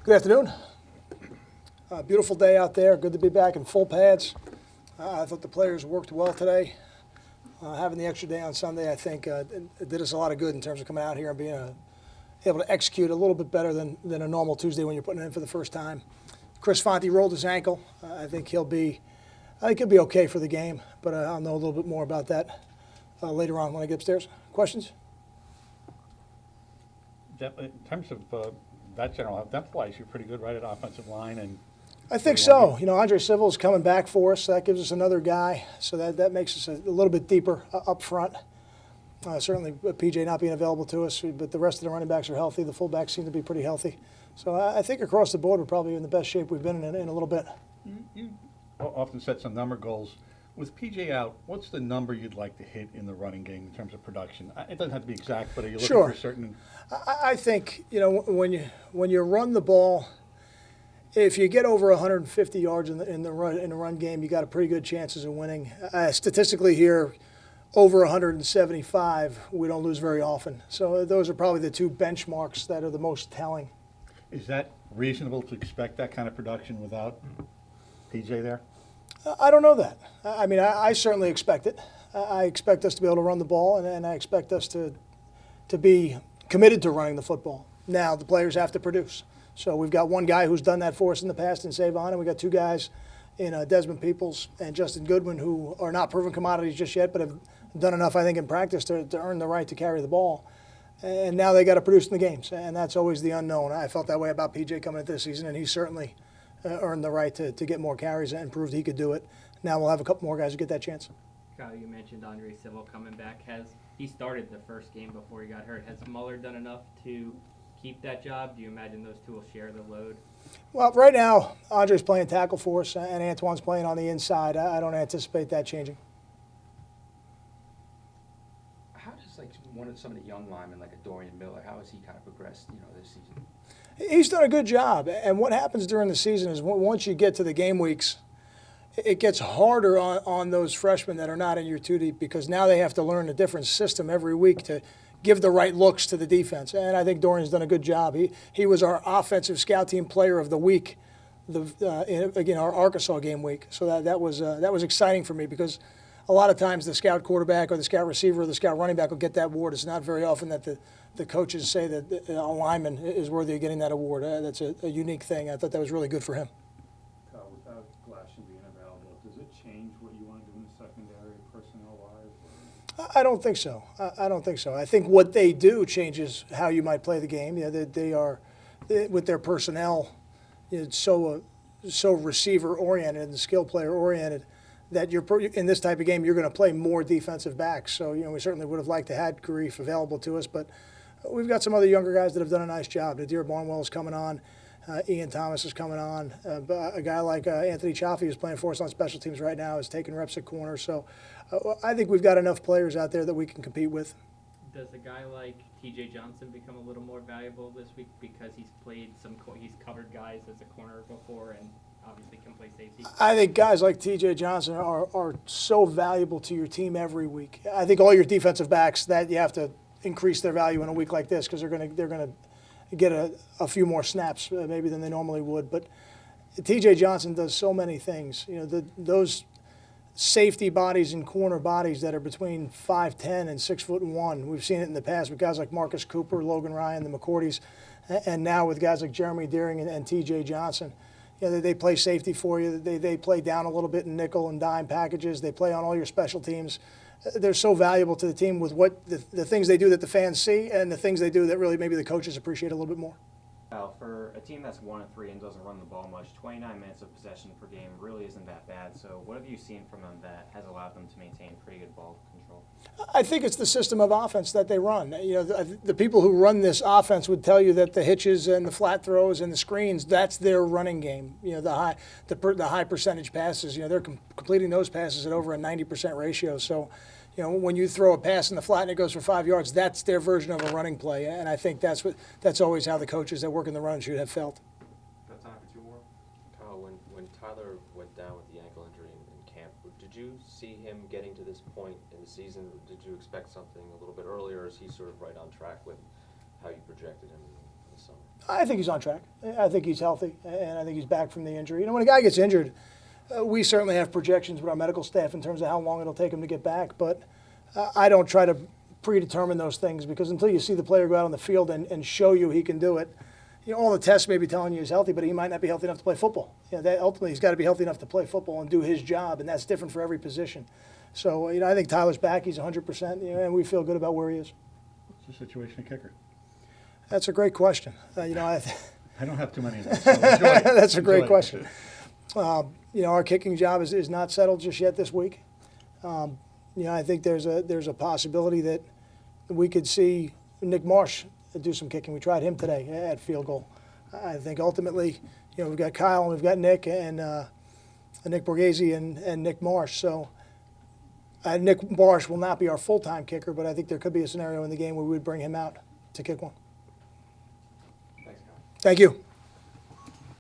Good afternoon. Beautiful day out there. Good to be back in full pads. I thought the players worked well today. Having the extra day on Sunday, I think, it did us a lot of good in terms of coming out here and being able to execute a little bit better than a normal Tuesday when you're putting it in for the first time. Chris Fonte rolled his ankle. I think he'll be okay for the game, but I'll know a little bit more about that later on when I get upstairs. Questions? In terms of that general depth-wise, you're pretty good right at offensive line, and I think so. You know, Andre Civil is coming back for us. So that gives us another guy, so that makes us a little bit deeper up front. Certainly, PJ not being available to us, but the rest of the running backs are healthy. The fullbacks seem to be pretty healthy. So I think across the board, we're probably in the best shape we've been in a little bit. you often set some number goals. With PJ out, what's the number you'd like to hit in the running game in terms of production? It doesn't have to be exact, but are you looking for a certain? I think, you know, when you run the ball, if you get over 150 yards in the run game, you got a pretty good chances of winning. Statistically here, over 175, we don't lose very often. So those are probably the two benchmarks that are the most telling. Is that reasonable to expect that kind of production without PJ there? I don't know that. I mean, I certainly expect it. I expect us to be able to run the ball, and I expect us to be committed to running the football. Now, the players have to produce. So we've got one guy who's done that for us in the past in Savon, and we've got two guys in Desmond Peoples and Justin Goodwin who are not proven commodities just yet, but have done enough, I think, in practice to earn the right to carry the ball. And now they got to produce in the games, and that's always the unknown. I felt that way about PJ coming into this season, and he certainly earned the right to get more carries and proved he could do it. Now we'll have a couple more guys who get that chance. Kyle, you mentioned Andre Civil coming back. He started the first game before he got hurt? Has Muller done enough to keep that job? Do you imagine those two will share the load? Well, right now, Andre's playing tackle for us, and Antoine's playing on the inside. I don't anticipate that changing. How does some of the young linemen, like a Dorian Miller, how has he kind of progressed, this season? He's done a good job, and what happens during the season is once you get to the game weeks, it gets harder on those freshmen that are not in your two deep because now they have to learn a different system every week to give the right looks to the defense. And I think Dorian's done a good job. He was our offensive scout team player of the week, again, our Arkansas game week. So that was exciting for me because a lot of times the scout quarterback or the scout receiver or the scout running back will get that award. It's not very often that the coaches say that a lineman is worthy of getting that award. That's a unique thing. I thought that was really good for him. Without Glashan being available, does it change what you want to do in the secondary personnel-wise? I don't think so. I don't think so. I think what they do changes how you might play the game. You know, they are with their personnel, it's so receiver-oriented and skill-player-oriented that in this type of game you're going to play more defensive backs. So, we certainly would have liked to have Garif available to us, but we've got some other younger guys that have done a nice job. Nadir Barnwell is coming on. Ian Thomas is coming on. A guy like Anthony Chaffee, who's playing for us on special teams right now, is taking reps at corner. So I think we've got enough players out there that we can compete with. Does a guy like T.J. Johnson become a little more valuable this week because he's covered guys as a corner before and obviously can play safety? I think guys like T.J. Johnson are so valuable to your team every week. I think all your defensive backs that you have to increase their value in a week like this because they're going to get a few more snaps maybe than they normally would. But T.J. Johnson does so many things. Those safety bodies and corner bodies that are between 5'10" and 6'1". We've seen it in the past with guys like Marcus Cooper, Logan Ryan, the McCourtys, and now with guys like Jeremy Deering and T.J. Johnson. They play safety for you. They play down a little bit in nickel and dime packages. They play on all your special teams. They're so valuable to the team with what the things they do that the fans see and the things they do that really maybe the coaches appreciate a little bit more. For a team that's 1-3 and doesn't run the ball much, 29 minutes of possession per game really isn't that bad. So what have you seen from them that has allowed them to maintain pretty good ball control? I think it's the system of offense that they run. The people who run this offense would tell you that the hitches and the flat throws and the screens, that's their running game. The high percentage passes, they're completing those passes at over a 90% ratio. So, when you throw a pass in the flat and it goes for 5 yards, that's their version of a running play. And I think that's always how the coaches that work in the run should have felt. Got time for two more? Kyle, when Tyler went down with the ankle injury in camp, did you see him getting to this point in the season? Did you expect something a little bit earlier, or is he sort of right on track with how you projected him this summer? I think he's on track. I think he's healthy, and I think he's back from the injury. You know, when a guy gets injured, we certainly have projections with our medical staff in terms of how long it'll take him to get back, but I don't try to predetermine those things, because until you see the player go out on the field and show you he can do it, you know, all the tests may be telling you he's healthy, but he might not be healthy enough to play football. You know, that ultimately he's got to be healthy enough to play football and do his job, and that's different for every position. So, you know, I think Tyler's back. He's 100%, you know, and we feel good about where he is. What's the situation at kicker? That's a great question. You know, I don't have too many of those. So enjoy it. that's a great Enjoy it. question. You know, our kicking job is not settled just yet this week. You know, I think there's a possibility that we could see Nick Marsh do some kicking. We tried him today at field goal. I think ultimately, you know, we've got Kyle and we've got Nick and Nick Borghese and Nick Marsh. So Nick Marsh will not be our full-time kicker, but I think there could be a scenario in the game where we would bring him out to kick one. Thanks, Kyle. Thank you.